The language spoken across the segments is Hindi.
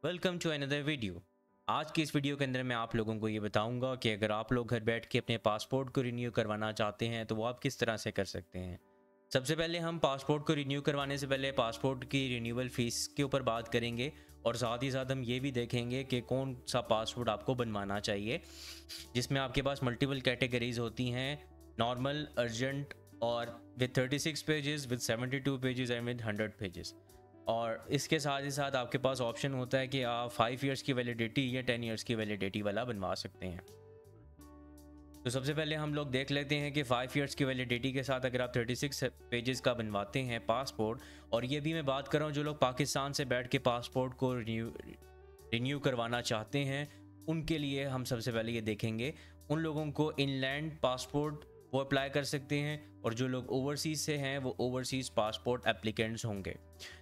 Welcome to another video. आज की इस वीडियो के अंदर मैं आप लोगों को ये बताऊंगा कि अगर आप लोग घर बैठ के अपने पासपोर्ट को रिन्यू करवाना चाहते हैं तो वो आप किस तरह से कर सकते हैं। सबसे पहले हम पासपोर्ट को रिन्यू करवाने से पहले पासपोर्ट की रिन्यूअल फ़ीस के ऊपर बात करेंगे और साथ ही साथ हम ये भी देखेंगे कि कौन सा पासपोर्ट आपको बनवाना चाहिए, जिसमें आपके पास मल्टीपल कैटेगरीज होती हैं, नॉर्मल, अर्जेंट और with 36 pages, with 72 pages and with 100 pages. और इसके साथ ही साथ आपके पास ऑप्शन होता है कि आप 5 इयर्स की वैलिडिटी या 10 इयर्स की वैलिडिटी वाला बनवा सकते हैं। तो सबसे पहले हम लोग देख लेते हैं कि 5 इयर्स की वैलिडिटी के साथ अगर आप 36 पेजेस का बनवाते हैं पासपोर्ट, और ये भी मैं बात कर रहा हूँ जो लोग पाकिस्तान से बैठ के पासपोर्ट को रिन्यू करवाना चाहते हैं, उनके लिए हम सबसे पहले ये देखेंगे। उन लोगों को इनलैंड पासपोर्ट वो अप्लाई कर सकते हैं, और जो लोग ओवरसीज़ से हैं वो ओवरसीज़ पासपोर्ट एप्लीकेंट्स होंगे।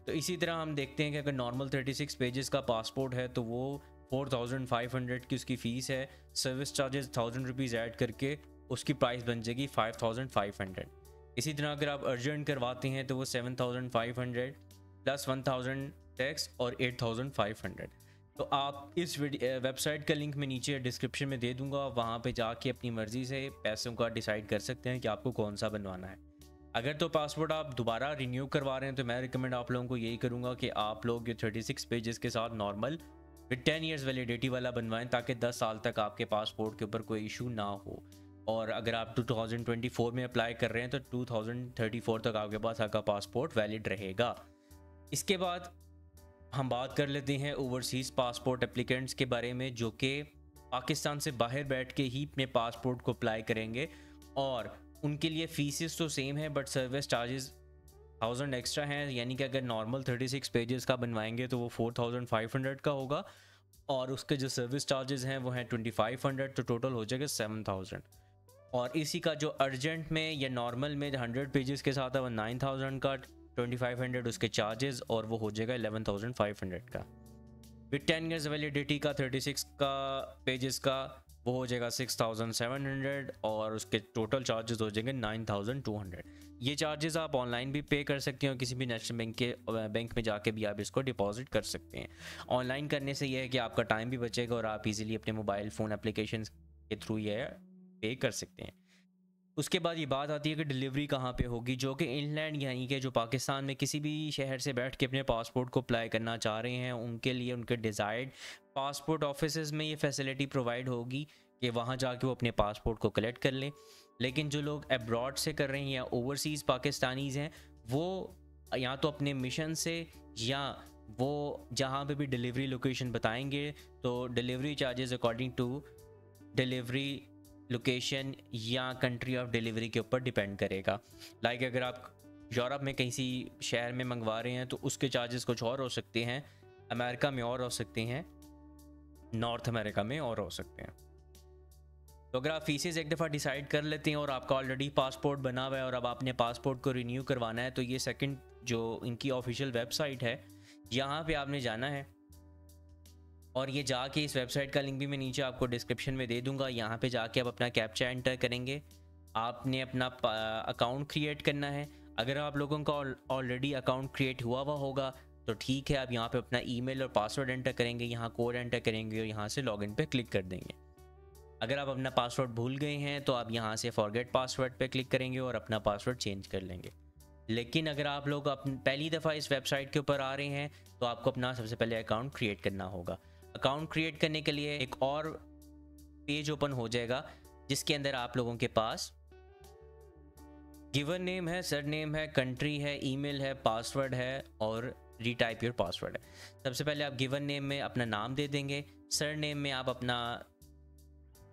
तो इसी तरह हम देखते हैं कि अगर नॉर्मल 36 पेजेस का पासपोर्ट है तो वो 4500 की उसकी फ़ीस है। सर्विस चार्जेस 1000 रुपीज़ ऐड करके उसकी प्राइस बन जाएगी 5500। इसी तरह अगर आप अर्जेंट करवाते हैं तो वो 7500 प्लस 1000 टैक्स और 8500। तो आप इस वेबसाइट का लिंक मैं नीचे डिस्क्रिप्शन में दे दूंगा, वहाँ पे जाके अपनी मर्ज़ी से पैसों का डिसाइड कर सकते हैं कि आपको कौन सा बनवाना है। अगर तो पासपोर्ट आप दोबारा रिन्यू करवा रहे हैं तो मैं रिकमेंड आप लोगों को यही करूँगा कि आप लोग ये 36 पेजेस के साथ नॉर्मल विद 10 इयर्स वैलिडिटी वाला बनवाएं, ताकि 10 साल तक आपके पासपोर्ट के ऊपर कोई इशू ना हो। और अगर आप 2024 में अप्लाई कर रहे हैं तो 2034 तक आपके पास आपका पासपोर्ट वैलिड रहेगा। इसके बाद हम बात कर लेते हैं ओवरसीज़ पासपोर्ट एप्लीकेंट्स के बारे में, जो कि पाकिस्तान से बाहर बैठ के ही अपने पासपोर्ट को अप्लाई करेंगे, और उनके लिए फ़ीसेस तो सेम है बट सर्विस चार्जेस 1000 एक्स्ट्रा हैं। यानी कि अगर नॉर्मल 36 पेजेस का बनवाएंगे तो वो 4500 का होगा, और उसके जो सर्विस चार्जेस हैं वो हैं 2500, तो टोटल हो जाएगा 7000। और इसी का जो अर्जेंट में या नॉर्मल में 100 पेजेस के साथ है वो 9000 का, 2500 उसके चार्जेस, और वो हो जाएगा 11500 का। विद 10 ईयर्स वैलिडिटी का 36 का पेजेस का वो हो जाएगा 6700, और उसके टोटल चार्जेस हो जाएंगे 9200। ये चार्जेस आप ऑनलाइन भी पे कर सकते हो, किसी भी नेशनल बैंक में जाके भी आप इसको डिपॉजिट कर सकते हैं। ऑनलाइन करने से ये है कि आपका टाइम भी बचेगा और आप इजीली अपने मोबाइल फ़ोन एप्लीकेशन के थ्रू ये पे कर सकते हैं। उसके बाद ये बात आती है कि डिलीवरी कहाँ पे होगी, जो कि इनलैंड यानी कि जो पाकिस्तान में किसी भी शहर से बैठ के अपने पासपोर्ट को अप्लाई करना चाह रहे हैं, उनके लिए उनके डिज़ायर्ड पासपोर्ट ऑफिसेज में ये फैसिलिटी प्रोवाइड होगी कि वहाँ जाके वो अपने पासपोर्ट को कलेक्ट कर लें। लेकिन जो लोग अब्रॉड से कर रहे हैं या ओवरसीज़ पाकिस्तानीज़ हैं, वो या तो अपने मिशन से या वो जहाँ पे भी डिलीवरी लोकेशन बताएंगे तो delivery charges according to delivery location या कंट्री ऑफ डिलीवरी के ऊपर डिपेंड करेगा। लाइक अगर आप यूरोप में किसी शहर में मंगवा रहे हैं तो उसके चार्जेस कुछ और हो सकते हैं, अमेरिका में और हो सकते हैं, नॉर्थ अमेरिका में और हो सकते हैं। तो अगर आप फीसेस एक दफ़ा डिसाइड कर लेते हैं और आपका ऑलरेडी पासपोर्ट बना हुआ है और अब आपने पासपोर्ट को रिन्यू करवाना है, तो ये सेकंड जो इनकी ऑफिशियल वेबसाइट है, यहाँ पे आपने जाना है, और ये जाके इस वेबसाइट का लिंक भी मैं नीचे आपको डिस्क्रिप्शन में दे दूंगा। यहाँ पे जाके आप अपना कैप्चा एंटर करेंगे, आपने अपना अकाउंट क्रिएट करना है। अगर आप लोगों का ऑलरेडी अकाउंट क्रिएट हुआ होगा तो ठीक है, आप यहाँ पे अपना ईमेल और पासवर्ड एंटर करेंगे, यहाँ कोड एंटर करेंगे और यहाँ से लॉगिन पे क्लिक कर देंगे। अगर आप अपना पासवर्ड भूल गए हैं तो आप यहाँ से फॉरगेट पासवर्ड पे क्लिक करेंगे और अपना पासवर्ड चेंज कर लेंगे। लेकिन अगर आप लोग पहली दफ़ा इस वेबसाइट के ऊपर आ रहे हैं तो आपको अपना सबसे पहले अकाउंट क्रिएट करना होगा। अकाउंट क्रिएट करने के लिए एक और पेज ओपन हो जाएगा, जिसके अंदर आप लोगों के पास गिवन नेम है, सर नेम है, कंट्री है, ईमेल है, पासवर्ड है और रीटाइप योर पासवर्ड है। सबसे पहले आप गिवन नेम में अपना नाम दे देंगे, सर नेम में आप अपना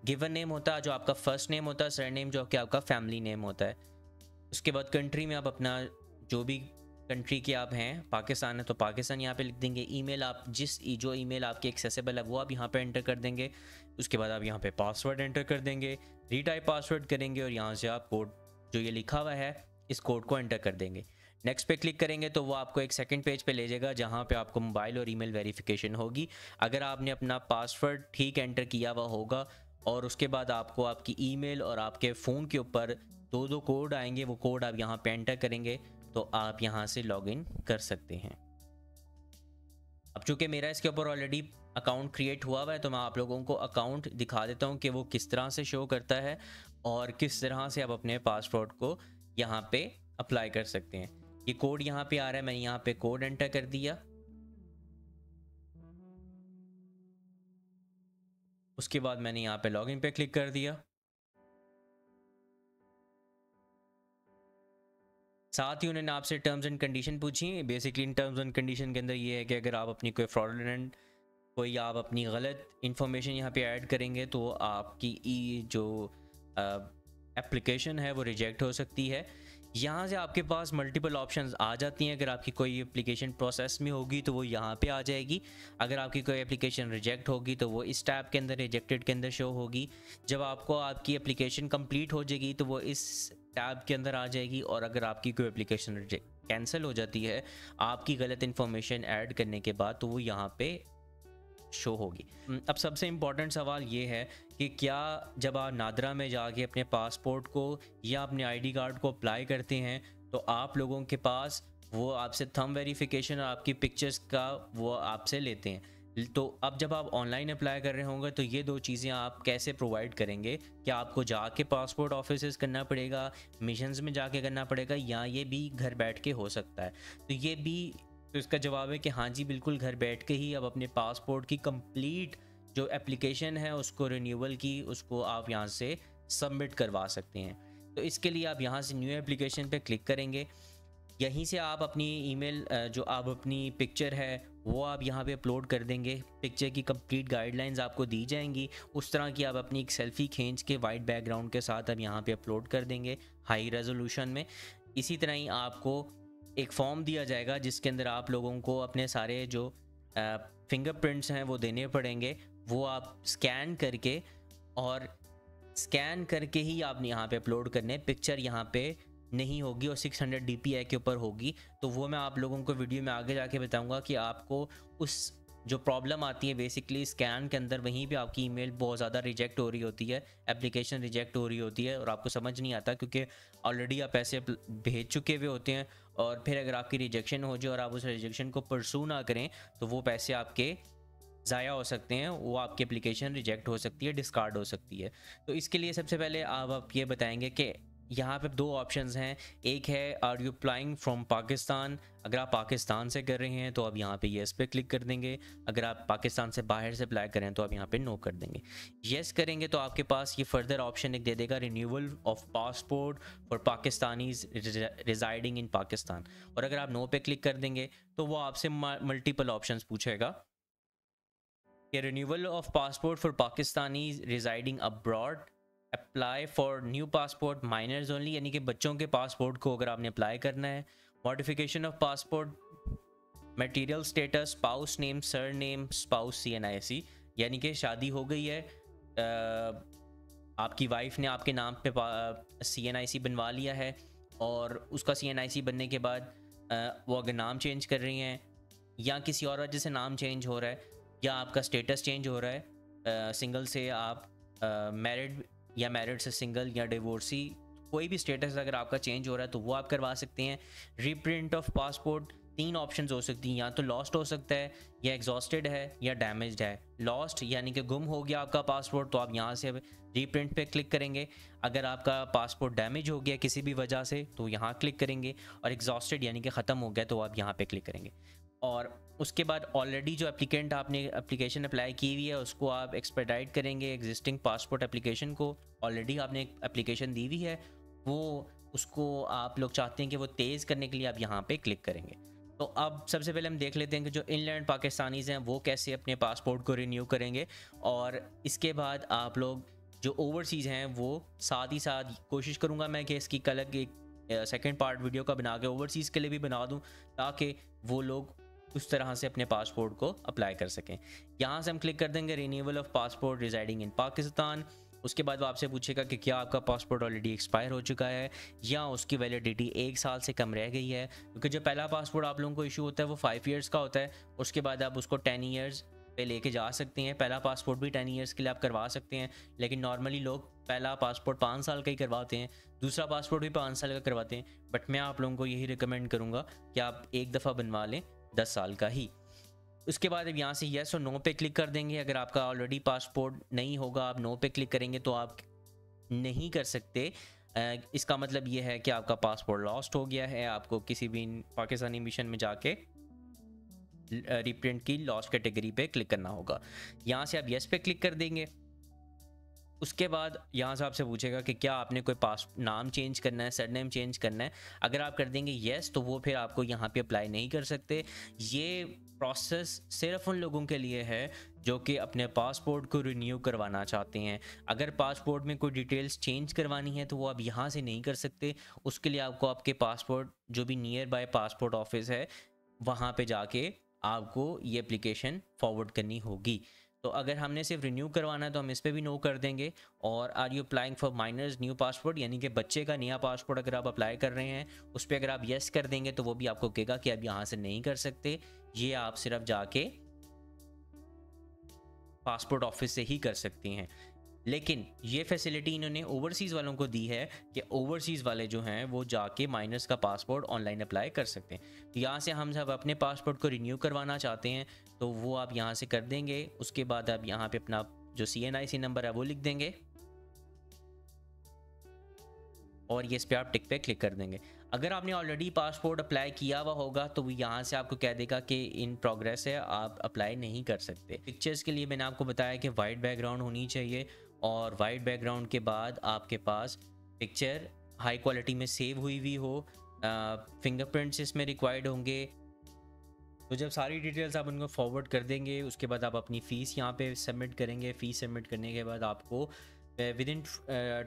गिवन नेम होता है जो आपका फर्स्ट नेम होता है, सर नेम जो कि आपका फैमिली नेम होता है। उसके बाद कंट्री में आप अपना जो भी कंट्री के आप हैं, पाकिस्तान है तो पाकिस्तान यहाँ पे लिख देंगे। ईमेल आप जो ईमेल आपके एक्सेसिबल है वो आप यहाँ पे एंटर कर देंगे। उसके बाद आप यहाँ पे पासवर्ड एंटर कर देंगे, रीटाइप पासवर्ड करेंगे और यहाँ से आप कोड जो ये लिखा हुआ है इस कोड को एंटर कर देंगे। नेक्स्ट पे क्लिक करेंगे तो वो आपको एक सेकंड पेज पे ले जाएगा जहाँ पे आपको मोबाइल और ईमेल वेरिफिकेशन होगी। अगर आपने अपना पासवर्ड ठीक एंटर किया हुआ होगा और उसके बाद आपको आपकी ईमेल और आपके फ़ोन के ऊपर दो कोड आएंगे, वो कोड आप यहाँ पे एंटर करेंगे तो आप यहाँ से लॉगिन कर सकते हैं। अब चूँकि मेरा इसके ऊपर ऑलरेडी अकाउंट क्रिएट हुआ हुआ है तो मैं आप लोगों को अकाउंट दिखा देता हूँ कि वो किस तरह से शो करता है और किस तरह से आप अपने पासपोर्ट को यहाँ पे अप्लाई कर सकते हैं। ये कोड यहाँ पे आ रहा है, मैंने यहाँ पे कोड एंटर कर दिया। उसके बाद मैंने यहाँ पे लॉगिन पे क्लिक कर दिया। साथ ही उन्होंने आपसे टर्म्स एंड कंडीशन पूछी। Basically in terms and condition के अंदर ये है कि अगर आप अपनी कोई फ्रॉडलेंट कोई आप अपनी गलत इन्फॉर्मेशन यहाँ पे ऐड करेंगे तो आपकी जो एप्लीकेशन है वो रिजेक्ट हो सकती है। यहाँ से आपके पास मल्टीपल ऑप्शंस आ जाती हैं। अगर आपकी कोई एप्लीकेशन प्रोसेस में होगी तो वो यहाँ पे आ जाएगी। अगर आपकी कोई एप्लीकेशन रिजेक्ट होगी तो वो इस टैब के अंदर रिजेक्टेड के अंदर शो होगी। जब आपको आपकी एप्लीकेशन कंप्लीट हो जाएगी तो वो इस टैब के अंदर आ जाएगी। और अगर आपकी कोई एप्लीकेशन कैंसिल हो जाती है आपकी गलत इन्फॉर्मेशन ऐड करने के बाद तो वो यहाँ पे शो होगी। अब सबसे इम्पॉर्टेंट सवाल ये है कि क्या जब आप नादरा में जाके अपने पासपोर्ट को या अपने आईडी कार्ड को अप्लाई करते हैं तो आप लोगों के पास वो आपसे थंब वेरिफिकेशन और आपकी पिक्चर्स का वो आपसे लेते हैं। तो अब जब आप ऑनलाइन अप्लाई कर रहे होंगे तो ये दो चीज़ें आप कैसे प्रोवाइड करेंगे? क्या आपको जाके पासपोर्ट ऑफिस करना पड़ेगा, मिशंस में जाके करना पड़ेगा, या ये भी घर बैठ के हो सकता है? तो ये भी तो इसका जवाब है कि हाँ जी, बिल्कुल घर बैठ के ही आप अपने पासपोर्ट की कंप्लीट जो एप्लीकेशन है उसको रिन्यूअल की उसको आप यहाँ से सबमिट करवा सकते हैं। तो इसके लिए आप यहाँ से न्यू एप्लीकेशन पे क्लिक करेंगे। यहीं से आप अपनी ईमेल जो आप अपनी पिक्चर है वो आप यहाँ पे अपलोड कर देंगे। पिक्चर की कंप्लीट गाइडलाइंस आपको दी जाएंगी, उस तरह की आप अपनी एक सेल्फ़ी खींच के वाइट बैकग्राउंड के साथ आप यहाँ पे अपलोड कर देंगे हाई रेजोल्यूशन में। इसी तरह ही आपको एक फॉर्म दिया जाएगा जिसके अंदर आप लोगों को अपने सारे जो फिंगरप्रिंट्स हैं वो देने पड़ेंगे। वो आप स्कैन करके ही आप यहाँ पे अपलोड करने। पिक्चर यहाँ पे नहीं होगी और 600 DPI के ऊपर होगी। तो वो मैं आप लोगों को वीडियो में आगे जाके बताऊंगा कि आपको उस जो प्रॉब्लम आती है बेसिकली स्कैन के अंदर, वहीं पे आपकी ईमेल बहुत ज़्यादा रिजेक्ट हो रही होती है, एप्लीकेशन रिजेक्ट हो रही होती है और आपको समझ नहीं आता क्योंकि ऑलरेडी आप पैसे भेज चुके हुए होते हैं। और फिर अगर आपकी रिजेक्शन हो जाए और आप उस रिजेक्शन को परसू ना करें तो वो पैसे आपके ज़ाया हो सकते हैं, वो आपकी एप्लीकेशन रिजेक्ट हो सकती है, डिस्कार्ड हो सकती है। तो इसके लिए सबसे पहले आप ये बताएंगे कि यहाँ पे दो ऑप्शंस हैं। एक है are you applying from Pakistan. अगर आप पाकिस्तान से कर रहे हैं तो आप यहाँ पे येस पे क्लिक कर देंगे। अगर आप पाकिस्तान से बाहर से अप्लाई करें तो आप यहाँ पे नो कर देंगे। येस करेंगे तो आपके पास ये फर्दर ऑप्शन एक दे देगा, renewal of passport for Pakistanis residing इन पाकिस्तान। और अगर आप नो पे क्लिक कर देंगे तो वो आपसे मल्टीपल ऑप्शंस पूछेगा कि renewal of passport for Pakistanis residing abroad, apply for new passport minors only, यानी कि बच्चों के पासपोर्ट को अगर आपने अप्लाई करना है। Modification of passport, material status, spouse name, sir name, spouse CNIC, यानी कि शादी हो गई है, आपकी वाइफ ने आपके नाम पे CNIC बनवा लिया है और उसका CNIC बनने के बाद वो अगर नाम चेंज कर रही हैं या किसी और वजह से नाम चेंज हो रहा है या आपका स्टेटस चेंज हो रहा है, सिंगल से आप मैरिड या मैरिड से सिंगल या डिवोर्सी, कोई भी स्टेटस अगर आपका चेंज हो रहा है तो वो आप करवा सकते हैं। रीप्रिंट ऑफ पासपोर्ट, 3 ऑप्शंस हो सकती हैं, या तो लॉस्ट हो सकता है या एग्जॉस्टेड है या डैमेज्ड है। लॉस्ट यानी कि गुम हो गया आपका पासपोर्ट तो आप यहाँ से रीप्रिंट पे क्लिक करेंगे। अगर आपका पासपोर्ट डैमेज हो गया किसी भी वजह से तो यहाँ क्लिक करेंगे। और एग्जॉस्टेड यानी कि ख़त्म हो गया तो आप यहाँ पे क्लिक करेंगे। और उसके बाद ऑलरेडी जो एप्लीकेंट आपने एप्लीकेशन अप्लाई की हुई है उसको आप एक्सपेडाइट करेंगे। एग्जिस्टिंग पासपोर्ट एप्लीकेशन को ऑलरेडी आपने एक एप्लीकेशन दी हुई है, वो उसको आप लोग चाहते हैं कि वो तेज़ करने के लिए आप यहाँ पे क्लिक करेंगे। तो अब सबसे पहले हम देख लेते हैं कि जो इनलैंड पाकिस्तानीज़ हैं वो कैसे अपने पासपोर्ट को रिन्यू करेंगे। और इसके बाद आप लोग जो ओवरसीज़ हैं वो साथ ही साथ कोशिश करूँगा मैं कि इसकी कल एक सेकेंड पार्ट वीडियो का बना के ओवरसीज़ के लिए भी बना दूँ ताकि वो लोग उस तरह से अपने पासपोर्ट को अप्लाई कर सकें। यहाँ से हम क्लिक कर देंगे रिन्यूअल ऑफ पासपोर्ट रिजाइडिंग इन पाकिस्तान। उसके बाद वो आपसे पूछेगा कि क्या आपका पासपोर्ट ऑलरेडी एक्सपायर हो चुका है या उसकी वैलिडिटी 1 साल से कम रह गई है, क्योंकि जो पहला पासपोर्ट आप लोगों को इशू होता है वो 5 ईयर्स का होता है। उसके बाद आप उसको 10 ईयर्स पे लेके जा सकते हैं। पहला पासपोर्ट भी 10 ईयर्स के लिए आप करवा सकते हैं, लेकिन नॉर्मली लोग पहला पासपोर्ट 5 साल का ही करवाते हैं, दूसरा पासपोर्ट भी 5 साल का करवाते हैं। बट मैं आप लोगों को यही रिकमेंड करूँगा कि आप एक दफ़ा बनवा लें 10 साल का ही। उसके बाद अब यहाँ से येस और नो पे क्लिक कर देंगे। अगर आपका ऑलरेडी पासपोर्ट नहीं होगा, आप नो पे क्लिक करेंगे तो आप नहीं कर सकते। इसका मतलब ये है कि आपका पासपोर्ट लॉस्ट हो गया है, आपको किसी भी पाकिस्तानी मिशन में जाके रिप्रिंट की लॉस्ट कैटेगरी पे क्लिक करना होगा। यहाँ से आप येस पे क्लिक कर देंगे। उसके बाद यहाँ से आपसे पूछेगा कि क्या आपने कोई नाम चेंज करना है, सरनेम चेंज करना है। अगर आप कर देंगे येस तो वो फिर आपको यहाँ पे अप्लाई नहीं कर सकते। ये प्रोसेस सिर्फ उन लोगों के लिए है जो कि अपने पासपोर्ट को रिन्यू करवाना चाहते हैं। अगर पासपोर्ट में कोई डिटेल्स चेंज करवानी है तो वो आप यहाँ से नहीं कर सकते। उसके लिए आपको आपके पासपोर्ट जो भी नियर बाय पासपोर्ट ऑफिस है वहाँ पे जाके आपको ये एप्लीकेशन फॉरवर्ड करनी होगी। तो अगर हमने सिर्फ रिन्यू करवाना है तो हम इस पर भी नो कर देंगे। और are you applying for minors new passport, यानी कि बच्चे का नया पासपोर्ट अगर आप अप्लाई कर रहे हैं उस पर अगर आप येस कर देंगे तो वो भी आपको कहेगा कि आप यहाँ से नहीं कर सकते, ये आप सिर्फ जाके पासपोर्ट ऑफिस से ही कर सकती हैं। लेकिन ये फैसिलिटी इन्होंने ओवरसीज़ वालों को दी है कि ओवरसीज़ वाले जो हैं वो जाके माइनर्स का पासपोर्ट ऑनलाइन अप्लाई कर सकते हैं। तो यहाँ से हम सब अपने पासपोर्ट को रिन्यू करवाना चाहते हैं तो वो आप यहाँ से कर देंगे। उसके बाद आप यहाँ पे अपना जो CNIC नंबर है वो लिख देंगे और ये इस पर आप टिक पे क्लिक कर देंगे। अगर आपने ऑलरेडी पासपोर्ट अप्लाई किया हुआ होगा तो यहाँ से आपको कह देगा कि इन प्रोग्रेस है, आप अप्लाई नहीं कर सकते। पिक्चर्स के लिए मैंने आपको बताया कि वाइट बैकग्राउंड होनी चाहिए और वाइट बैकग्राउंड के बाद आपके पास पिक्चर हाई क्वालिटी में सेव हुई हुई हो। फिंगरप्रिंट्स इसमें रिक्वायर्ड होंगे। तो जब सारी डिटेल्स आप उनको फॉरवर्ड कर देंगे उसके बाद आप अपनी फ़ीस यहाँ पे सबमिट करेंगे। फ़ीस सबमिट करने के बाद आपको विद इन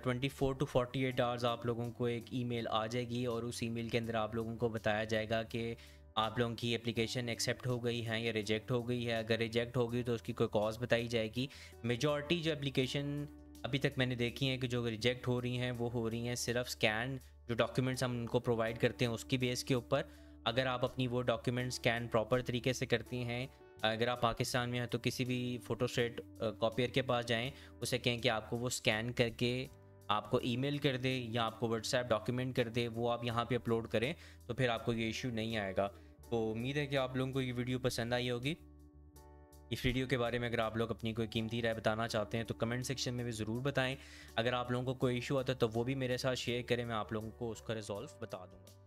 24 to 48 आवर्स आप लोगों को एक ईमेल आ जाएगी और उस ईमेल के अंदर आप लोगों को बताया जाएगा कि आप लोगों की एप्लीकेशन एक्सेप्ट हो गई है या रिजेक्ट हो गई है। अगर रिजेक्ट हो गई तो उसकी कोई कॉज बताई जाएगी। मेजॉरिटी जो एप्लीकेशन अभी तक मैंने देखी हैं कि जो रिजेक्ट हो रही हैं वो हो रही हैं सिर्फ स्कैन जो डॉक्यूमेंट्स हम उनको प्रोवाइड करते हैं उसकी बेस के ऊपर। अगर आप अपनी वो डॉक्यूमेंट स्कैन प्रॉपर तरीके से करती हैं, अगर आप पाकिस्तान में हैं तो किसी भी फ़ोटोस्टेट कॉपियर के पास जाएं, उसे कहें कि आपको वो स्कैन करके आपको ईमेल कर दे या आपको व्हाट्सएप डॉक्यूमेंट कर दे, वो आप यहाँ पे अपलोड करें तो फिर आपको ये इशू नहीं आएगा। तो उम्मीद है कि आप लोगों को ये वीडियो पसंद आई होगी। इस वीडियो के बारे में अगर आप लोग अपनी कोई कीमती राय बताना चाहते हैं तो कमेंट सेक्शन में भी ज़रूर बताएं। अगर आप लोगों को कोई इशू आता है तो वो भी मेरे साथ शेयर करें, मैं आप लोगों को उसका रिजॉल्व बता दूँगा।